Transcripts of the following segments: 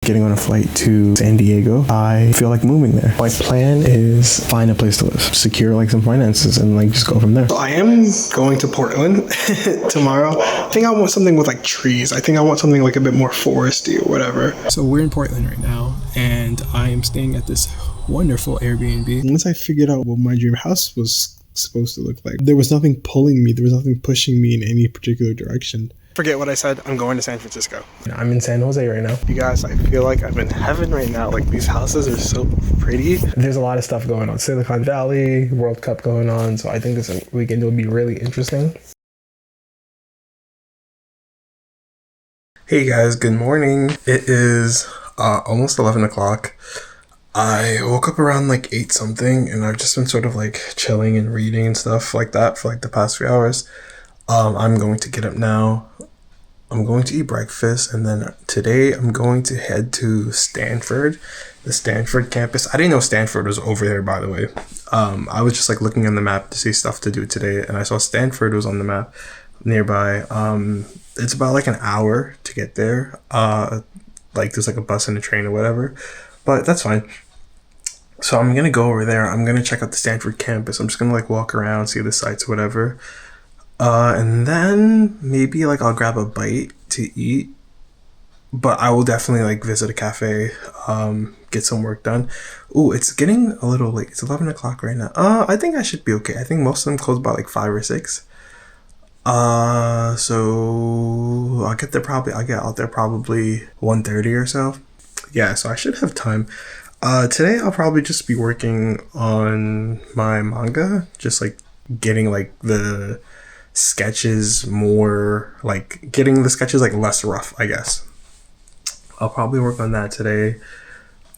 getting on a flight to San Diego. I feel like moving there. My plan is find a place to live, secure like some finances, and like just go from there. So I am going to Portland tomorrow. I think I want something with like trees. I think I want something like a bit more foresty or whatever. So we're in Portland right now, and I am staying at this wonderful Airbnb. Once I figured out what my dream house was supposed to look like, there was nothing pulling me, there was nothing pushing me in any particular direction. Forget what I said, I'm going to San Francisco. I'm in San Jose right now. You guys, I feel like I'm in heaven right now. Like, these houses are so pretty. There's a lot of stuff going on. Silicon Valley, World Cup going on, so I think this weekend will be really interesting. Hey guys, good morning. It is almost 11 o'clock. I woke up around like 8 something, and I've just been sort of like chilling and reading and stuff like that for like the past few hours. I'm going to get up now. I'm going to eat breakfast, and then today I'm going to head to Stanford, the Stanford campus. I didn't know Stanford was over there, by the way. I was just like looking on the map to see stuff to do today, and I saw Stanford was on the map nearby. It's about like an hour to get there. Like there's like a bus and a train or whatever, but that's fine. So I'm gonna go over there. I'm gonna check out the Stanford campus. I'm just gonna like walk around, see the sights, whatever. And then maybe like I'll grab a bite to eat, but I will definitely like visit a cafe, get some work done. Ooh, it's getting a little late. It's 11 o'clock right now. I think I should be okay. I think most of them close by like 5 or 6. So I'll get out there probably 1:30 or so. Yeah, so I should have time. Today I'll probably just be working on my manga, just like getting like the sketches more, like getting the sketches like less rough, I guess. I'll probably work on that today.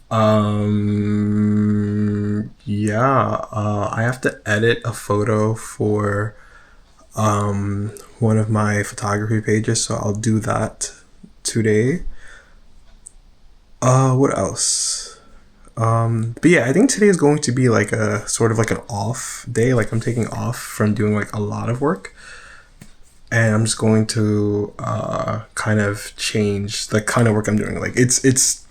I have to edit a photo for one of my photography pages, so I'll do that today. What else? But yeah, I think today is going to be like a sort of like an off day. Like I'm taking off from doing like a lot of work, and I'm just going to kind of change the kind of work I'm doing. Like it's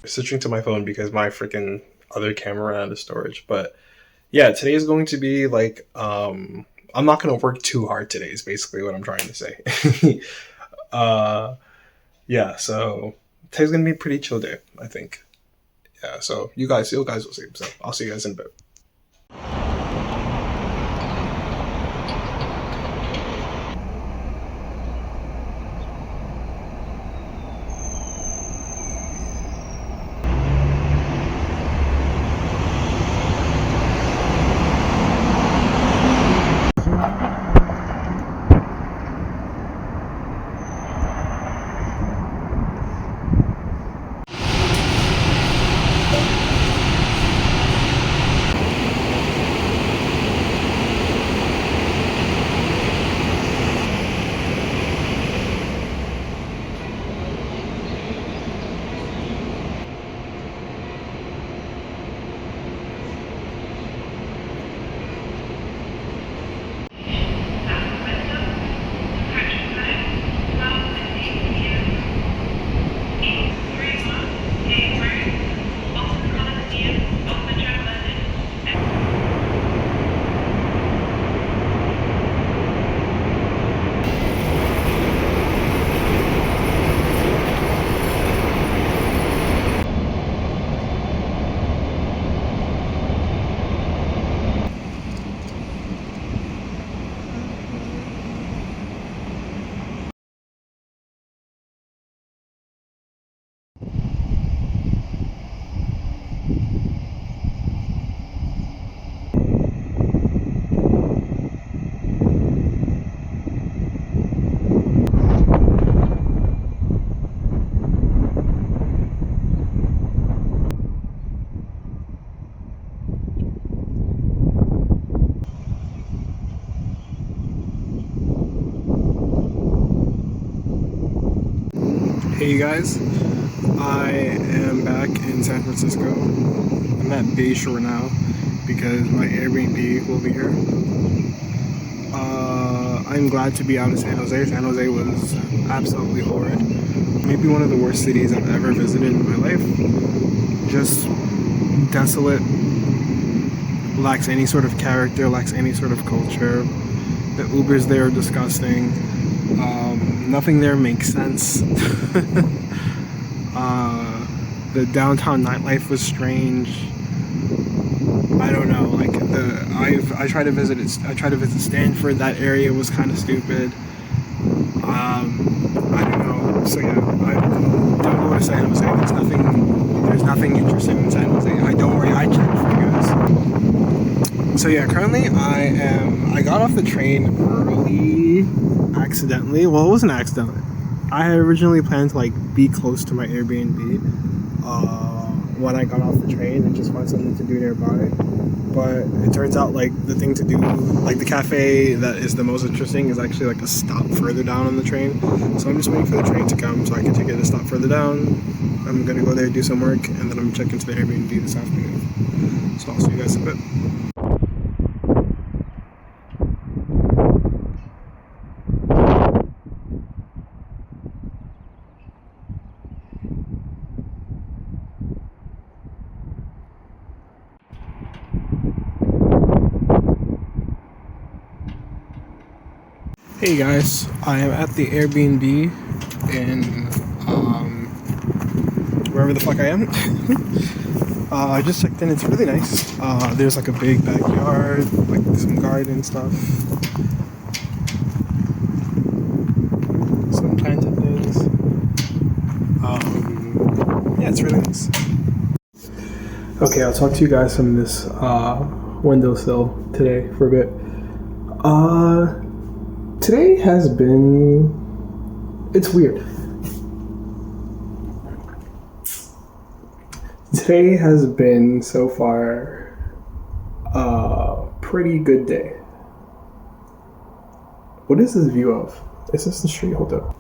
switching to my phone because my freaking other camera ran out of storage. But yeah, today is going to be like I'm not going to work too hard today is basically what I'm trying to say. Yeah, so today's going to be a pretty chill day, I think. Yeah, so you guys will see. So I'll see you guys in a bit. Hey you guys, I am back in San Francisco. I'm at Bayshore now because my Airbnb will be here. I'm glad to be out of San Jose. San Jose was absolutely horrid. Maybe one of the worst cities I've ever visited in my life. Just desolate, lacks any sort of character, lacks any sort of culture. The Ubers there are disgusting. Nothing there makes sense. The downtown nightlife was strange. I don't know. Like I tried to visit Stanford. That area was kind of stupid. I don't know. So yeah, I don't go to San Jose. There's nothing interesting in San Jose. Don't worry, I checked for you guys. So yeah, currently I got off the train early, accidentally. Well, it wasn't accidentally. I had originally planned to like be close to my Airbnb when I got off the train and just find something to do nearby. But it turns out like the thing to do, like the cafe that is the most interesting is actually like a stop further down on the train. So I'm just waiting for the train to come so I can take it a stop further down. I'm gonna go there, do some work, and then I'm checking into the Airbnb this afternoon. So I'll see you guys in a bit. Hey guys, I am at the Airbnb in wherever the fuck I am. I just checked in. It's really nice. There's like a big backyard, like some garden stuff, some planted things. Yeah, it's really nice. Okay, I'll talk to you guys from this windowsill today for a bit. Today has been... It's weird. Today has been, so far, a pretty good day. What is this view of? Is this the street? Hold up.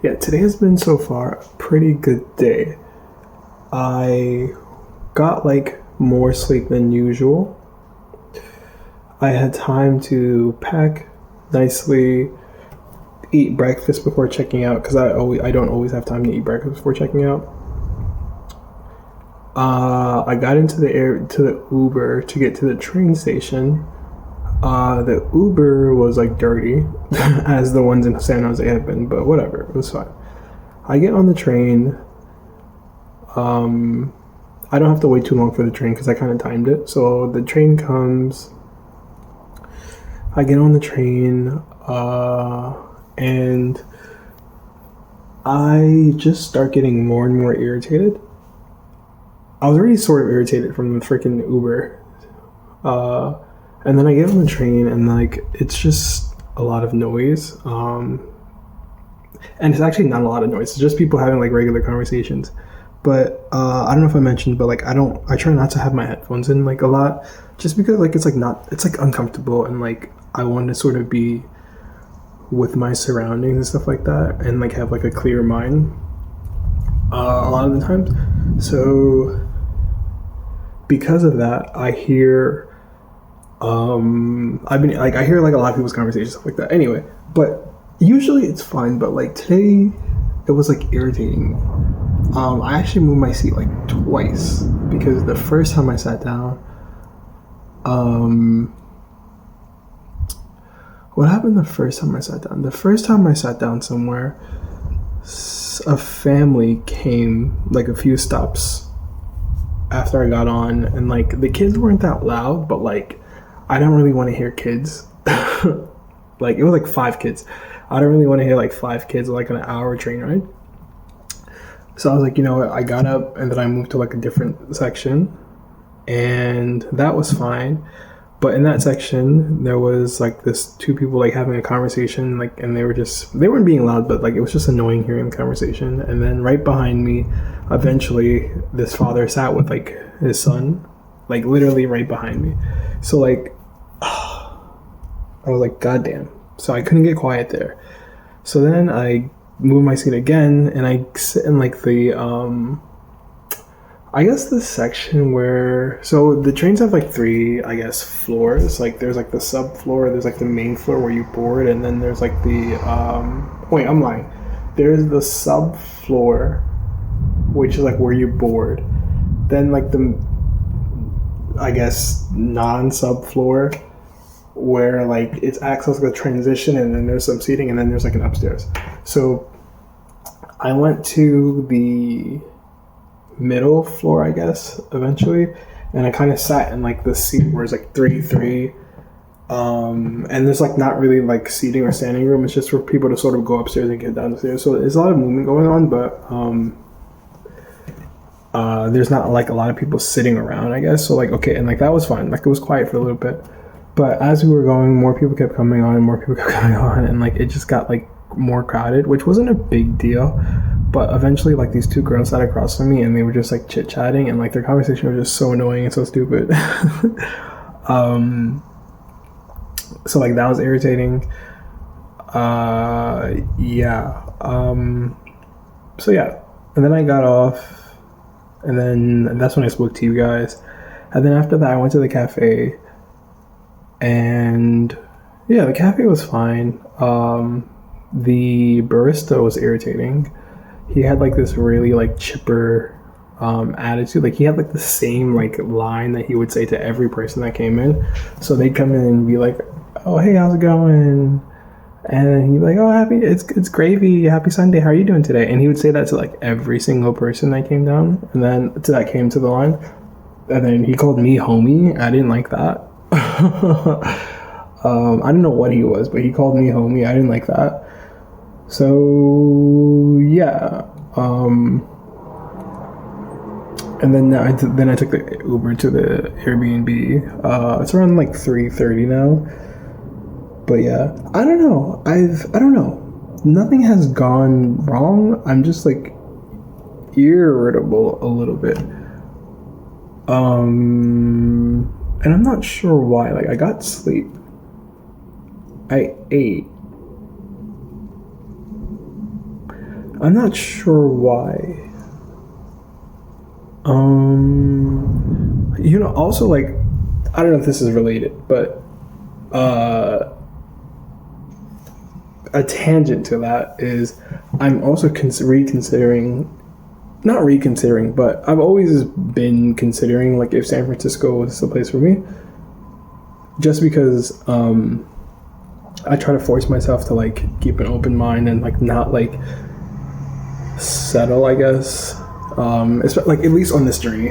Yeah, today has been, so far, a pretty good day. I got, like, more sleep than usual. I had time to pack nicely, eat breakfast before checking out, because I don't always have time to eat breakfast before checking out. I got into the Uber to get to the train station. The Uber was like dirty, as the ones in San Jose have been, but whatever, it was fine. I get on the train. I don't have to wait too long for the train because I kind of timed it. So the train comes. I get on the train, and I just start getting more and more irritated. I was already sort of irritated from the freaking Uber. And then I get on the train and like, it's just a lot of noise. And it's actually not a lot of noise. It's just people having like regular conversations. But I don't know if I mentioned, but like I try not to have my headphones in like a lot, just because like it's like uncomfortable, and like I want to sort of be with my surroundings and stuff like that, and like have like a clear mind a lot of the times. So because of that, I hear I hear like a lot of people's conversations, stuff like that. Anyway, but usually it's fine, but like today it was like irritating. I actually moved my seat like twice, because the first time I sat down, what happened the first time I sat down? The first time I sat down somewhere, a family came like a few stops after I got on, and like the kids weren't that loud, but like I don't really want to hear kids. Like it was like 5 kids. I don't really want to hear like 5 kids like an hour train ride. So I was like, you know what, I got up and then I moved to like a different section, and that was fine. But in that section, there was like this 2 people like having a conversation, like, and they weren't being loud, but like it was just annoying hearing the conversation. And then right behind me, eventually this father sat with like his son, like literally right behind me. So like, I was like, goddamn. So I couldn't get quiet there. So then I move my seat again, and I sit in like the I guess the section where so the trains have like three, I guess, floors. Like there's like the subfloor, there's like the main floor where you board, and then there's like the wait, I'm lying. There's the subfloor, which is like where you board. Then like the I guess non subfloor where like it's acts as like a transition, and then there's some seating, and then there's like an upstairs. So I went to the middle floor, I guess, eventually, and I kind of sat in like the seat where it's like 33, and there's like not really like seating or standing room. It's just for people to sort of go upstairs and get down the stairs. So there's a lot of movement going on, but there's not like a lot of people sitting around, I guess. So like okay, and like that was fine. Like it was quiet for a little bit, but as we were going, more people kept coming on, and more people kept coming on, and like it just got like more crowded, which wasn't a big deal. But eventually, like these two girls sat across from me, and they were just like chit chatting, and like their conversation was just so annoying and so stupid. So like that was irritating. Yeah. So yeah, and then I got off, and then that's when I spoke to you guys, and then after that I went to the cafe, and yeah, the cafe was fine. The barista was irritating. He had like this really like chipper attitude. Like he had like the same like line that he would say to every person that came in. So they'd come in and be like, "Oh hey, how's it going?" And he'd be like, "Oh, it's gravy. Happy Sunday. How are you doing today?" And he would say that to like every single person that came down, and then that came to the line. And then he called me homie. I didn't like that. I don't know what he was, but he called me homie. I didn't like that. So yeah, and then I took the Uber to the Airbnb. It's around like 3:30 now. But yeah, I don't know. I don't know. Nothing has gone wrong. I'm just like irritable a little bit. And I'm not sure why. Like I got sleep. I ate. I'm not sure why. Also like, I don't know if this is related, but a tangent to that is I'm also not reconsidering, but I've always been considering like if San Francisco was the place for me, just because I try to force myself to like keep an open mind and like not like settle, I guess. It's like at least on this journey,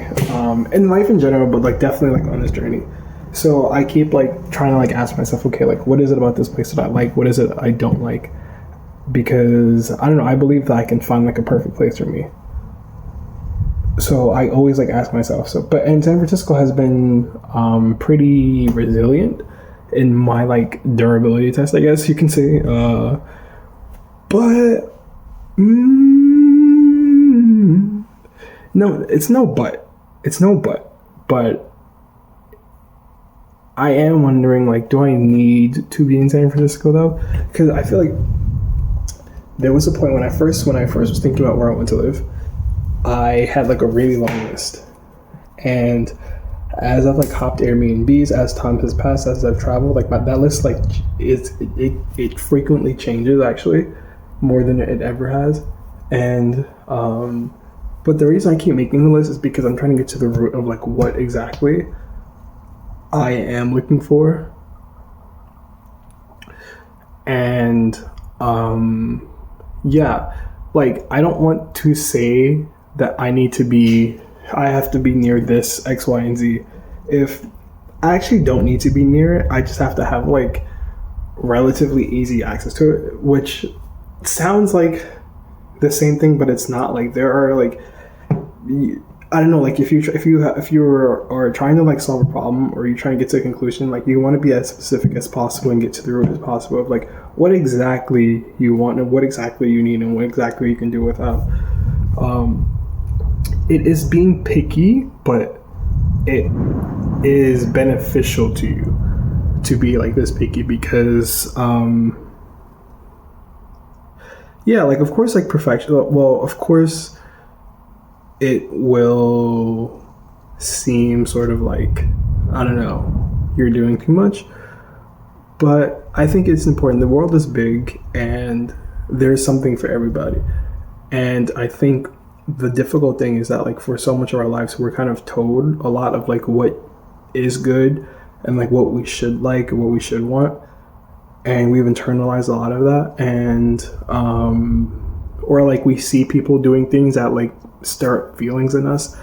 in life in general, but like definitely like on this journey. So I keep like trying to like ask myself, okay, like what is it about this place that I like? What is it I don't like? Because I don't know, I believe that I can find like a perfect place for me. So I always like ask myself. And San Francisco has been pretty resilient in my like durability test, I guess you can say. But no, it's no but. But I am wondering, like, do I need to be in San Francisco though? Because I feel like there was a point when I first was thinking about where I want to live, I had like a really long list, and as I've like hopped Airbnbs, as time has passed, as I've traveled, like that list like it frequently changes, actually, more than it ever has, and but the reason I keep making the list is because I'm trying to get to the root of like what exactly I am looking for. And yeah, like I don't want to say that I have to be near this X, Y, and Z. If I actually don't need to be near it, I just have to have like relatively easy access to it, which sounds like the same thing, but it's not. Like there are like, I don't know, like if you are trying to like solve a problem, or you're trying to get to a conclusion, like you want to be as specific as possible and get to the root as possible of like what exactly you want and what exactly you need and what exactly you can do without. It is being picky, but it is beneficial to you to be like this picky because yeah, like of course like perfection, well of course it will seem sort of like, I don't know, you're doing too much. But I think it's important. The world is big and there's something for everybody. And I think the difficult thing is that, like, for so much of our lives, we're kind of told a lot of like what is good and like what we should like, what we should want. And we've internalized a lot of that. And, or like we see people doing things that like stir up feelings in us.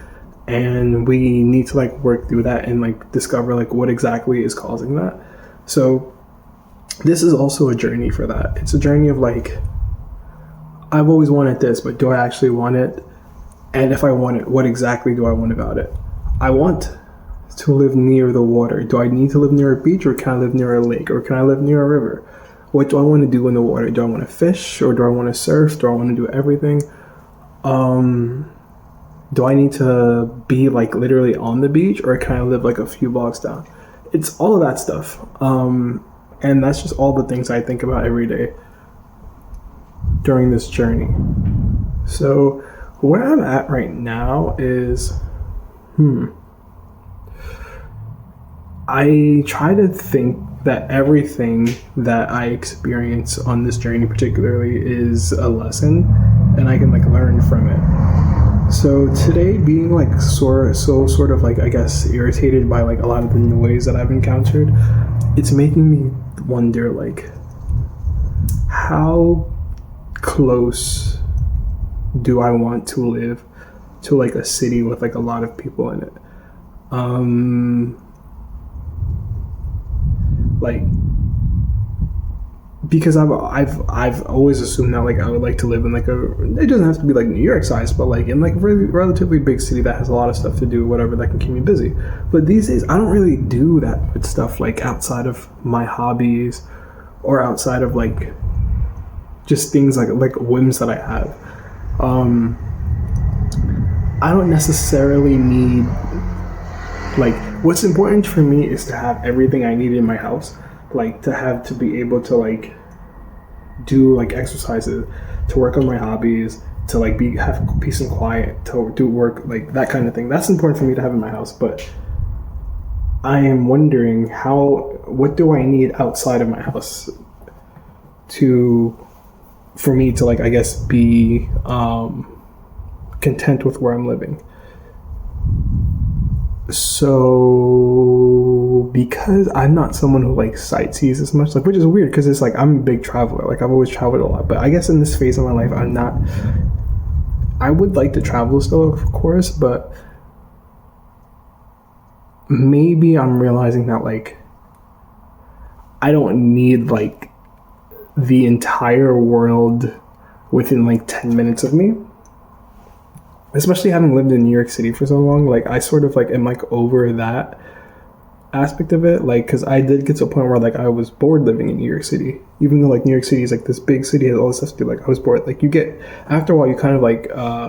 And we need to like work through that and like discover like what exactly is causing that. So this is also a journey for that. It's a journey of like, I've always wanted this, but do I actually want it? And if I want it, what exactly do I want about it? I want to live near the water. Do I need to live near a beach, or can I live near a lake, or can I live near a river? What do I want to do in the water? Do I want to fish, or do I want to surf? Do I want to do everything? Do I need to be like literally on the beach, or can I live like a few blocks down? It's all of that stuff. And that's just all the things I think about every day during this journey. So where I'm at right now is, I try to think that everything that I experience on this journey particularly is a lesson, and I can like learn from it. So today, being like sort of like, I guess, irritated by like a lot of the noise that I've encountered, it's making me wonder like, how close do I want to live to like a city with like a lot of people in it? Like, because I've always assumed that like I would like to live in like it doesn't have to be like New York size, but like in like a really relatively big city that has a lot of stuff to do, whatever, that can keep me busy. But these days I don't really do that much stuff like outside of my hobbies or outside of like just things like whims that I have. I don't necessarily need, like, what's important for me is to have everything I need in my house, like to be able to like do like exercises, to work on my hobbies, to like have peace and quiet, to do work, like that kind of thing. That's important for me to have in my house. But I am wondering what do I need outside of my house for me to like, I guess, be content with where I'm living. So because I'm not someone who like sightsees as much, like, which is weird because it's like I'm a big traveler, like I've always traveled a lot, but I guess in this phase of my life I would like to travel still, of course, but maybe I'm realizing that like I don't need like the entire world within like 10 minutes of me. Especially having lived in New York City for so long, like I sort of like am like over that aspect of it, like, because I did get to a point where like I was bored living in New York City, even though like New York City is like this big city, has all this stuff to do. Like I was bored. Like you get, after a while, you kind of like I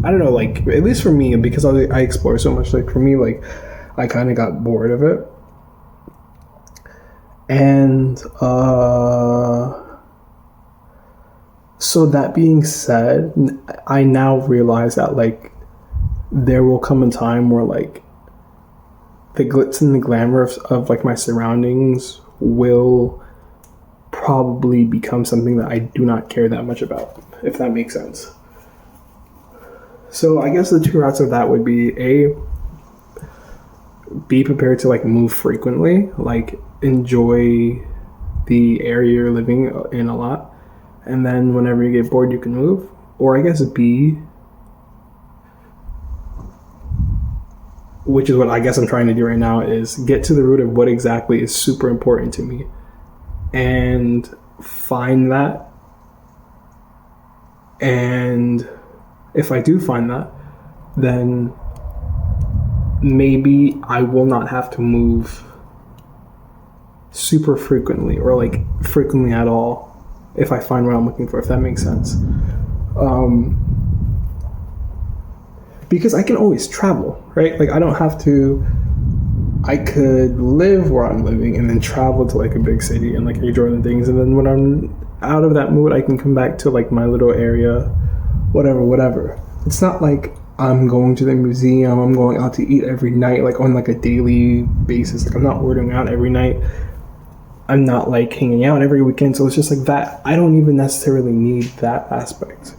don't know, like at least for me, because I explore so much, like for me, like I kind of got bored of it. And so that being said, I now realize that like there will come a time where like the glitz and the glamour of like my surroundings will probably become something that I do not care that much about, if that makes sense. So I guess the two routes of that would be be prepared to like move frequently, like enjoy the area you're living in a lot. And then whenever you get bored, you can move. Or I guess B, which is what I guess I'm trying to do right now, is get to the root of what exactly is super important to me and find that. And if I do find that, then maybe I will not have to move super frequently or like frequently at all if I find what I'm looking for, if that makes sense. Because I can always travel, right? Like I don't have to, I could live where I'm living and then travel to like a big city and like enjoy the things. And then when I'm out of that mood, I can come back to like my little area, whatever. it's not like I'm going to the museum, I'm going out to eat every night, like on like a daily basis. Like I'm not ordering out every night. I'm not like hanging out every weekend. So it's just like that. I don't even necessarily need that aspect.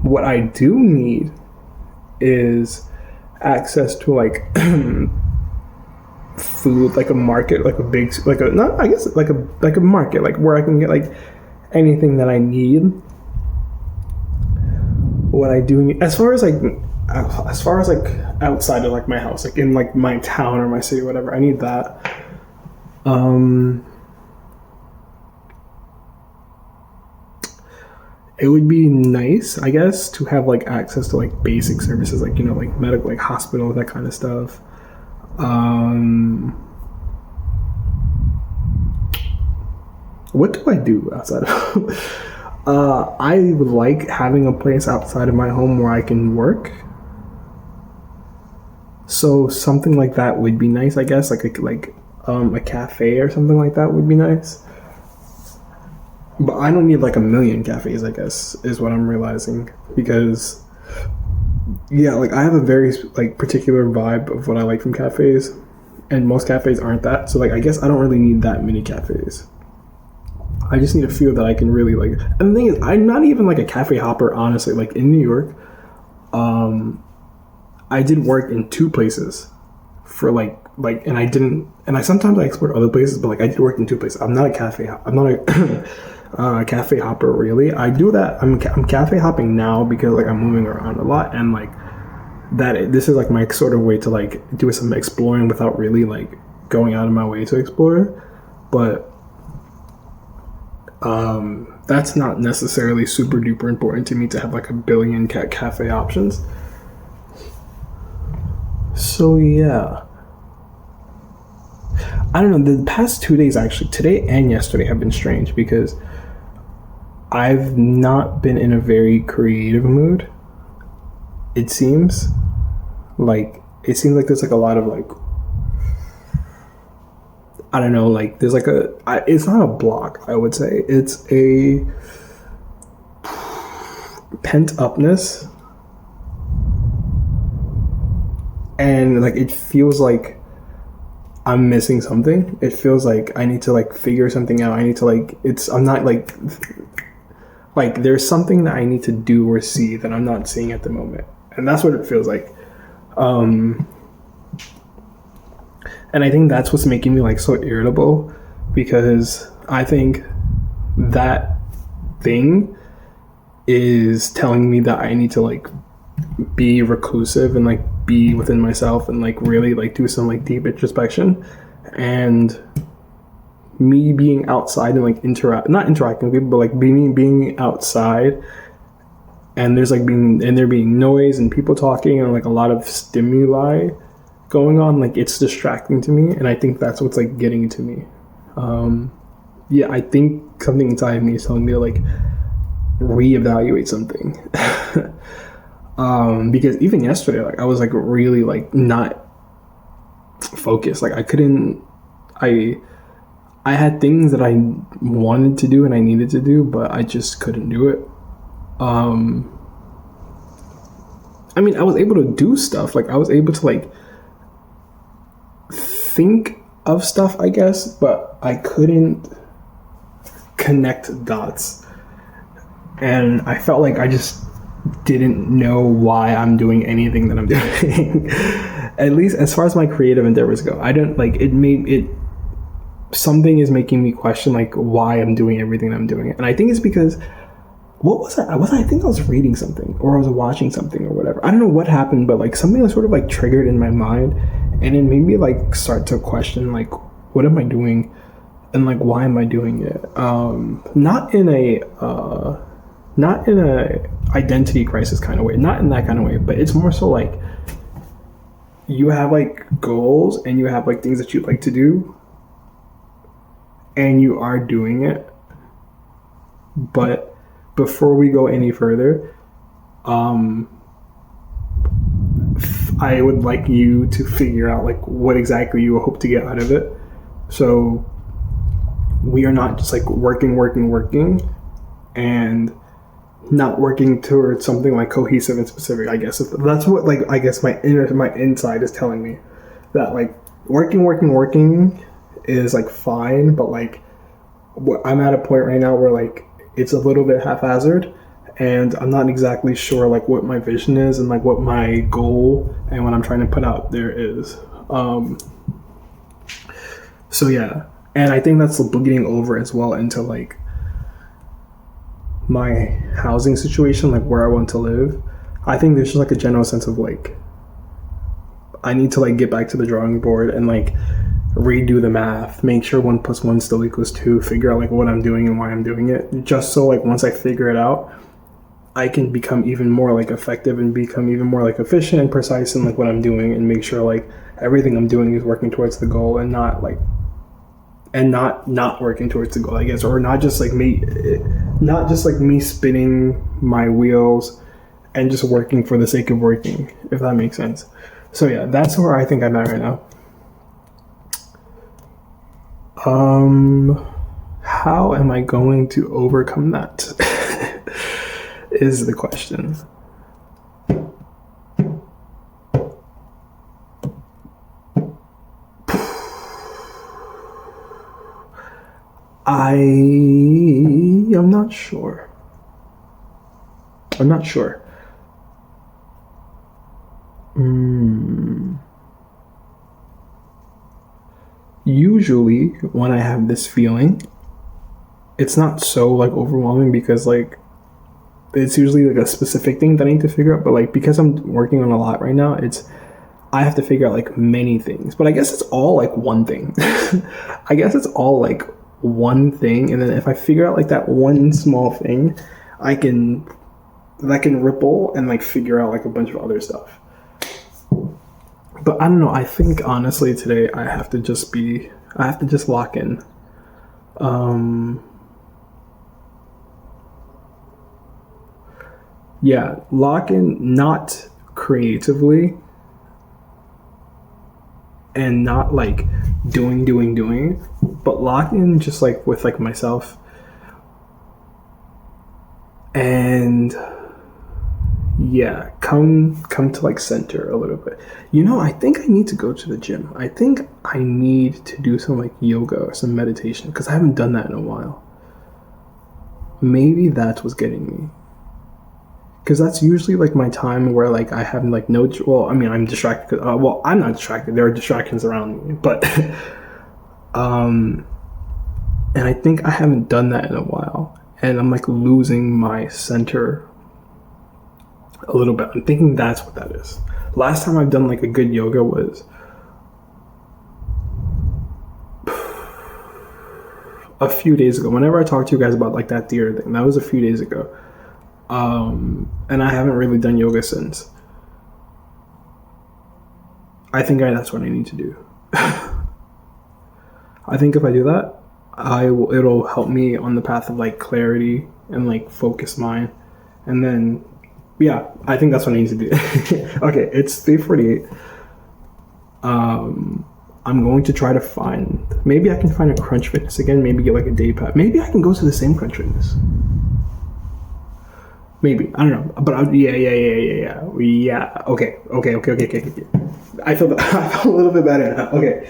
What I do need is access to like food, like a market, like a big, like a, not, I guess like a market, like where I can get like anything that I need. What I do need, as far as like outside of like my house, like in like my town or my city, whatever, I need that. It would be nice, I guess, to have like access to like basic services, like, you know, like medical, like hospital, that kind of stuff. What do I do outside of I would like having a place outside of my home where I can work. So something like that would be nice, I guess, like a cafe or something like that would be nice. But I don't need like a million cafes, I guess, is what I'm realizing. Because, yeah, like I have a very like particular vibe of what I like from cafes. And most cafes aren't that. So like I guess I don't really need that many cafes. I just need a feel that I can really like. And the thing is, I'm not even like a cafe hopper, honestly. Like in New York, I did work in 2 places for and I didn't, and I sometimes I explored other places, but like I did work in 2 places. I'm not a cafe cafe hopper really. I do that. I'm cafe hopping now because like I'm moving around a lot, and like this is like my sort of way to like do some exploring without really like going out of my way to explore. But that's not necessarily super duper important to me to have like a billion cafe options. So yeah, I don't know, the past 2 days, actually today and yesterday, have been strange because I've not been in a very creative mood. It seems like there's like a lot of like, I don't know, like there's like it's not a block, I would say. It's a pent upness. And like it feels like I'm missing something. It feels like I need to like figure something out. I need to like, I'm not like there's something that I need to do or see that I'm not seeing at the moment. And that's what it feels like. And I think that's what's making me like so irritable, because I think that thing is telling me that I need to like be reclusive and like be within myself and like really like do some like deep introspection. And me being outside and like not interacting with people, but like being outside, and there being noise and people talking and like a lot of stimuli going on, like it's distracting to me, and I think that's what's like getting to me. Yeah, I think something inside of me is telling me to like reevaluate something. Because even yesterday, like I was like really like not focused. Like I had things that I wanted to do and I needed to do, but I just couldn't do it. I mean, I was able to do stuff. Like I was able to like think of stuff, I guess, but I couldn't connect dots. And I felt like I just didn't know why I'm doing anything that I'm doing. At least as far as my creative endeavors go. I don't like it. Something is making me question like why I'm doing everything I'm doing. And I think it's because I think I was reading something or I was watching something or whatever. I don't know what happened, but like something was sort of like triggered in my mind, and it made me like start to question like what am I doing and like why am I doing it? Not in a identity crisis kind of way, not in that kind of way, but it's more so like you have like goals and you have like things that you'd like to do and you are doing it. But before we go any further, I would like you to figure out like what exactly you hope to get out of it. So we are not just like working and not working towards something like cohesive and specific. I guess that's what, like, I guess my inside is telling me that, like, working is like fine, but like I'm at a point right now where like it's a little bit haphazard, and I'm not exactly sure like what my vision is and like what my goal and what I'm trying to put out there is. So yeah, and I think that's bleeding over as well into like my housing situation, like where I want to live. I think there's just like a general sense of like I need to like get back to the drawing board and like redo the math, make sure 1 + 1 still equals 2, figure out like what I'm doing and why I'm doing it, just so like once I figure it out, I can become even more like effective and become even more like efficient and precise in like what I'm doing, and make sure like everything I'm doing is working towards the goal and not working towards the goal, I guess, or not just like me spinning my wheels and just working for the sake of working, if that makes sense. So yeah, that's where I think I'm at right now. How am I going to overcome that? Is the question. I'm not sure. Usually when I have this feeling, it's not so like overwhelming, because like it's usually like a specific thing that I need to figure out, but like because I'm working on a lot right now, I have to figure out like many things, but I guess it's all like one thing. I guess it's all like one thing, and then if I figure out like that one small thing, that can ripple and like figure out like a bunch of other stuff. But I don't know, I think honestly today I have to just lock in. Yeah, lock in, not creatively and not like doing, but lock in just like with like myself, and yeah, come to like center a little bit. I think I need to go to the gym. I think I need to do some like yoga or some meditation, because I haven't done that in a while. Maybe that's what's getting me, because that's usually like my time where like I have like no, well, I mean, I'm distracted. Well, I'm not distracted. There are distractions around me, but and I think I haven't done that in a while, and I'm like losing my center a little bit. I'm thinking that's what that is. Last time I've done like a good yoga was a few days ago. Whenever I talked to you guys about like that theater thing, that was a few days ago. And I haven't really done yoga since. I think that's what I need to do. I think if I do that, it'll help me on the path of like clarity and like focused mind. And then, yeah, I think that's what I need to do. Okay, it's 3:48. I'm going to try to maybe I can find a Crunch Fitness again, maybe get like a day pass. Maybe I can go to the same Crunch Fitness. Maybe, I don't know, but yeah. Okay. I feel a little bit better now. Okay.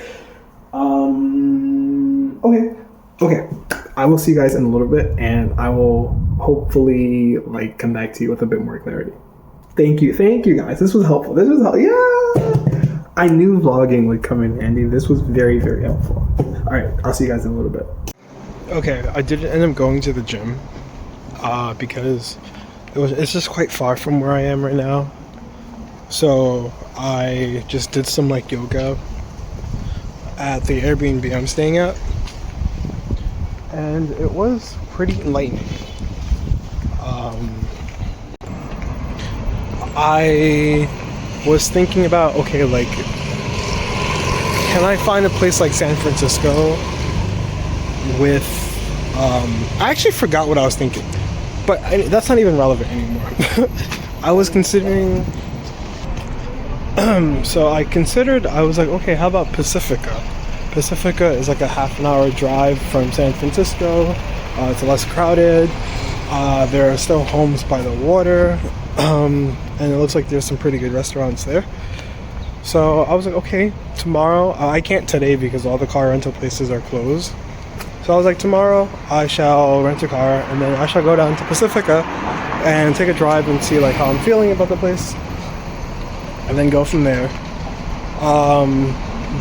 Okay. I will see you guys in a little bit, and I will hopefully like come back to you with a bit more clarity. Thank you guys. This was helpful. Yeah. I knew vlogging would come in handy. This was very, very helpful. All right, I'll see you guys in a little bit. Okay, I did end up going to the gym because it's just quite far from where I am right now. So I just did some like yoga at the Airbnb I'm staying at, and it was pretty enlightening. I was thinking about, okay, like, can I find a place like San Francisco with I actually forgot what I was thinking, but that's not even relevant anymore. I was considering I was like, okay, how about Pacifica? Pacifica is like a half an hour drive from San Francisco. It's less crowded. There are still homes by the water, and it looks like there's some pretty good restaurants there. So I was like, okay, tomorrow, I can't today because all the car rental places are closed. So I was like, tomorrow I shall rent a car, and then I shall go down to Pacifica and take a drive and see like how I'm feeling about the place, and then go from there.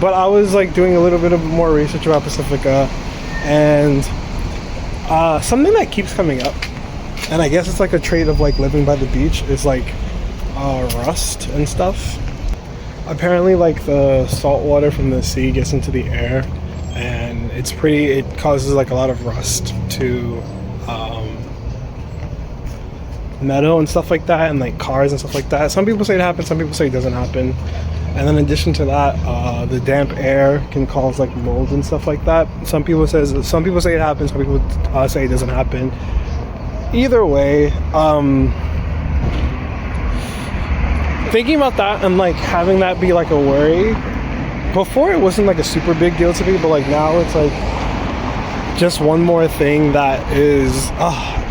But I was like doing a little bit of more research about Pacifica, and something that keeps coming up, and I guess it's like a trait of like living by the beach, is like rust and stuff. Apparently like the salt water from the sea gets into the air, and it causes like a lot of rust to metal and stuff like that, and like cars and stuff like that. Some people say it happens, some people say it doesn't happen. And then in addition to that, the damp air can cause like mold and stuff like that. Some people say it happens, some people say it doesn't happen. Either way, thinking about that and like having that be like a worry, before it wasn't like a super big deal to me, but like now it's like just one more thing that is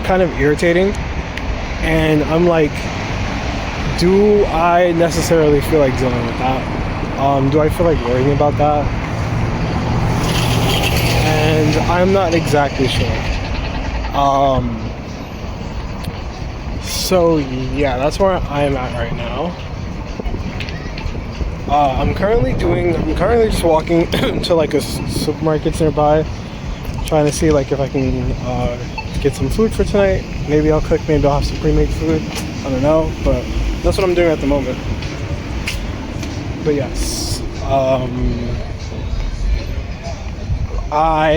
kind of irritating. And I'm like, do I necessarily feel like dealing with that? Do I feel like worrying about that? And I'm not exactly sure. So yeah, that's where I'm at right now. I'm currently just walking to like a supermarket nearby, trying to see like if I can get some food for tonight. Maybe I'll cook, maybe I'll have some pre-made food. I don't know, but that's what I'm doing at the moment. But yes, I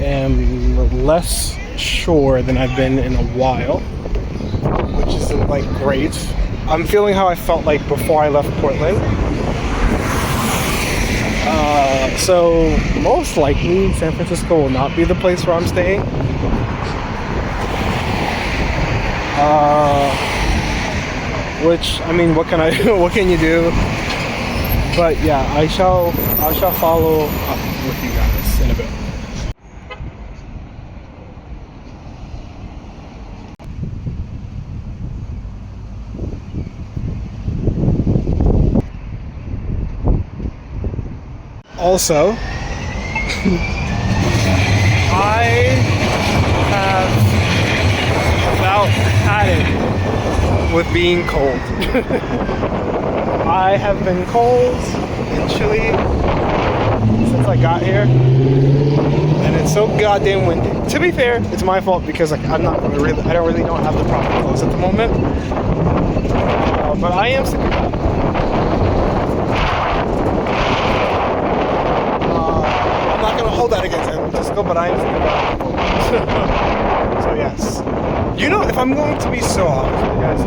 am less sure than I've been in a while, which isn't like great. I'm feeling how I felt like before I left Portland. So most likely San Francisco will not be the place where I'm staying. Which, I mean, what can I do? What can you do? But yeah, I shall follow up with you guys in a bit. Also, I have about had it with being cold. I have been cold and chilly since I got here, and it's so goddamn windy. To be fair, it's my fault because like I don't really have the proper clothes at the moment. But I am sick of that. I'm not gonna hold that against San Francisco, but I am sick of that. So yes. You know, if I'm going to be so honest with you guys,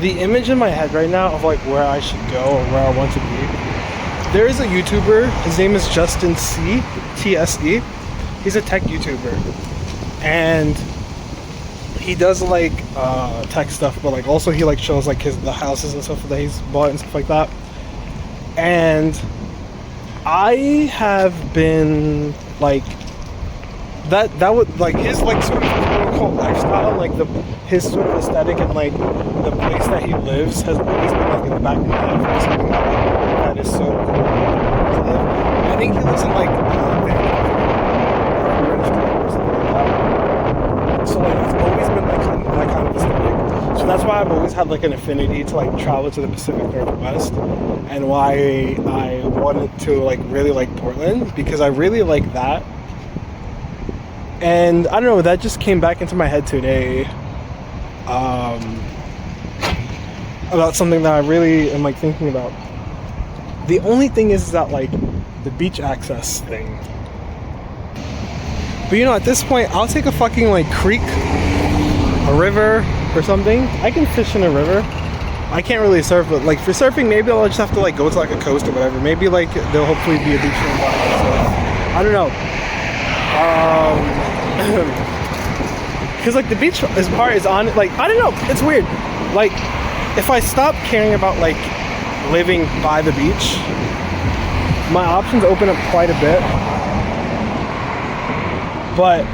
the image in my head right now of like where I should go or where I want to be, there is a YouTuber, his name is Justin C, TSE. He's a tech YouTuber, and he does like tech stuff, but like also he like shows like the houses and stuff that he's bought and stuff like that. And I have been like that would like his like sort of quote-unquote lifestyle, like his sort of aesthetic and like the place that he lives has always been like in the back of my head for something that is so cool to live. I think he lives in like Vancouver or British Columbia or something like that. So like it's always been like that kind of aesthetic. So that's why I've always had like an affinity to like travel to the Pacific Northwest, and why I wanted to like really like Portland, because I really like that. And I don't know, that just came back into my head today about something that I really am like thinking about. The only thing is that like the beach access thing. But you know, at this point, I'll take a fucking like creek, a river or something. I can fish in a river. I can't really surf, but like for surfing, maybe I'll just have to like go to like a coast or whatever. Maybe like there'll hopefully be a beach nearby. So, I don't know. Because like the beach part is on, like I don't know, it's weird. Like if I stop caring about like living by the beach, my options open up quite a bit. But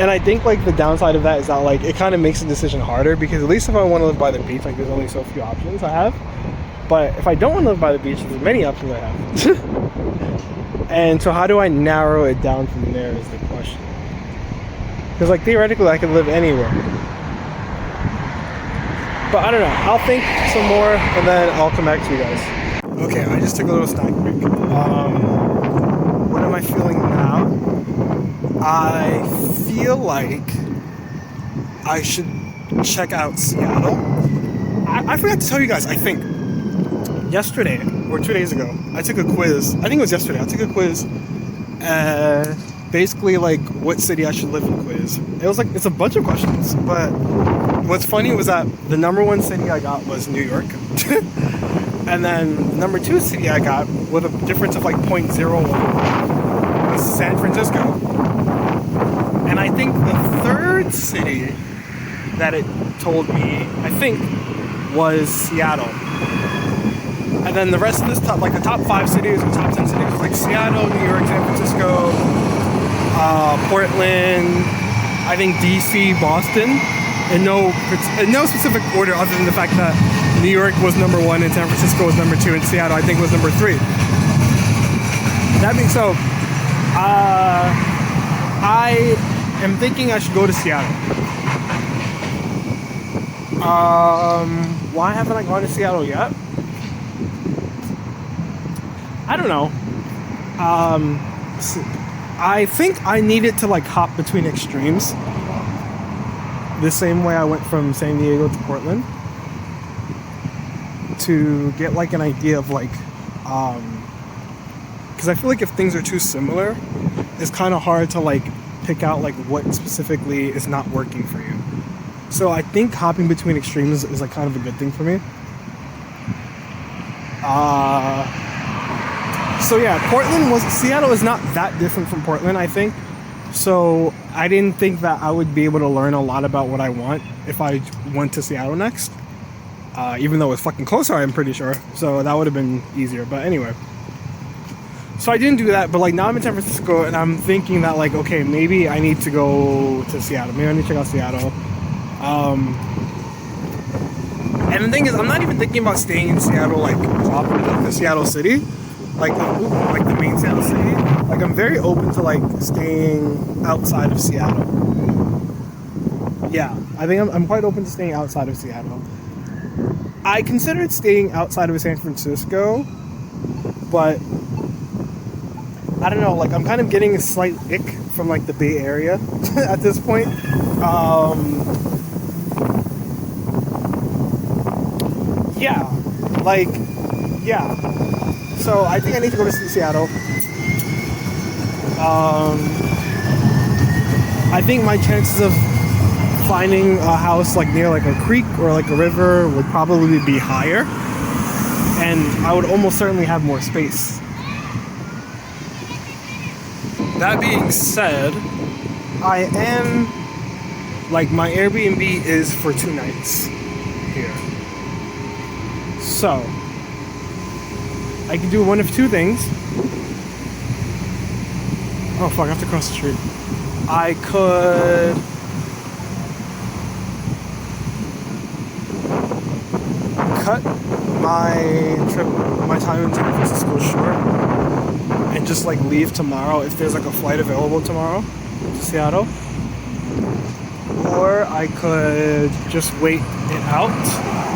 and I think like the downside of that is that like it kind of makes the decision harder, because at least if I want to live by the beach, like there's only so few options I have. But if I don't want to live by the beach, there's many options I have. And so how do I narrow it down from there is the question. Because like theoretically I could live anywhere. But I don't know. I'll think some more and then I'll come back to you guys. Okay, I just took a little snack break. What am I feeling now? I feel like I should check out Seattle. I forgot to tell you guys, I think yesterday or 2 days ago, I took a quiz. I think it was yesterday. I took a quiz. Basically like what city I should live in quiz. It was like, it's a bunch of questions, but what's funny was that the number one city I got was New York. And then the number two city I got with a difference of like 0.01 was San Francisco. And I think the third city that it told me, I think, was Seattle. And then the rest of this top, like the top 5 cities or top 10 cities, was like Seattle, New York, San Francisco, Portland, I think DC, Boston, in no specific order other than the fact that New York was number 1 and San Francisco was number 2 and Seattle I think was number 3. That being so, I am thinking I should go to Seattle. Why haven't I gone to Seattle yet? I don't know. I think I needed to like hop between extremes. The same way I went from San Diego to Portland, to get like an idea of like, because I feel like if things are too similar, it's kind of hard to like pick out like what specifically is not working for you. So I think hopping between extremes is like kind of a good thing for me. So yeah, Seattle is not that different from Portland, I think. So I didn't think that I would be able to learn a lot about what I want if I went to Seattle next. Even though it's fucking closer, I'm pretty sure. So that would have been easier. But anyway. So I didn't do that. But like now I'm in San Francisco and I'm thinking that like, okay, maybe I need to go to Seattle. Maybe I need to check out Seattle. And the thing is, I'm not even thinking about staying in Seattle, like proper, like the Seattle city. Like the main Seattle city. Like I'm very open to like staying outside of Seattle. Yeah, I think I'm quite open to staying outside of Seattle. I considered staying outside of San Francisco, but I don't know, like I'm kind of getting a slight ick from like the Bay Area at this point. So I think I need to go to Seattle. I think my chances of finding a house like near like a creek or like a river would probably be higher, and I would almost certainly have more space. That being said, I am like, my Airbnb is for 2 nights here, so I can do one of 2 things. Oh fuck, I have to cross the street. I could cut my time in San Francisco short and just like leave tomorrow if there's like a flight available tomorrow to Seattle. Or I could just wait it out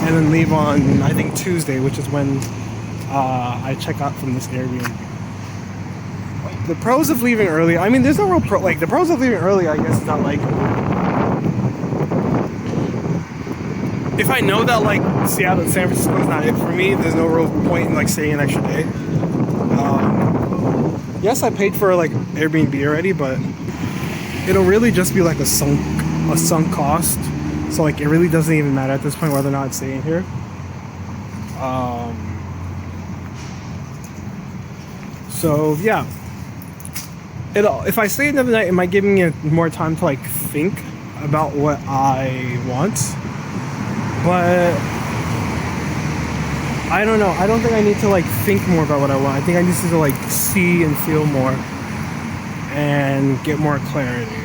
and then leave on, I think, Tuesday, which is when I check out from this Airbnb. The pros of leaving early, I mean, there's no real pro, like, the pros of leaving early, I guess, is that, like, if I know that, like, Seattle and San Francisco is not it for me, there's no real point in, like, staying an extra day. Yes, I paid for, like, Airbnb already, but it'll really just be, like, a sunk cost. So, like, it really doesn't even matter at this point whether or not I'm staying here. So, yeah. If I stay another night, it might give me more time to, like, think about what I want. But I don't know. I don't think I need to, like, think more about what I want. I think I need to, like, see and feel more. And and get more clarity.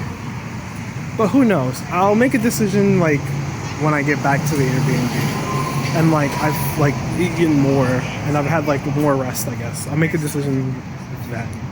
But who knows? I'll make a decision like when I get back to the Airbnb and like I've like eaten more and I've had like more rest. I guess I'll make a decision then.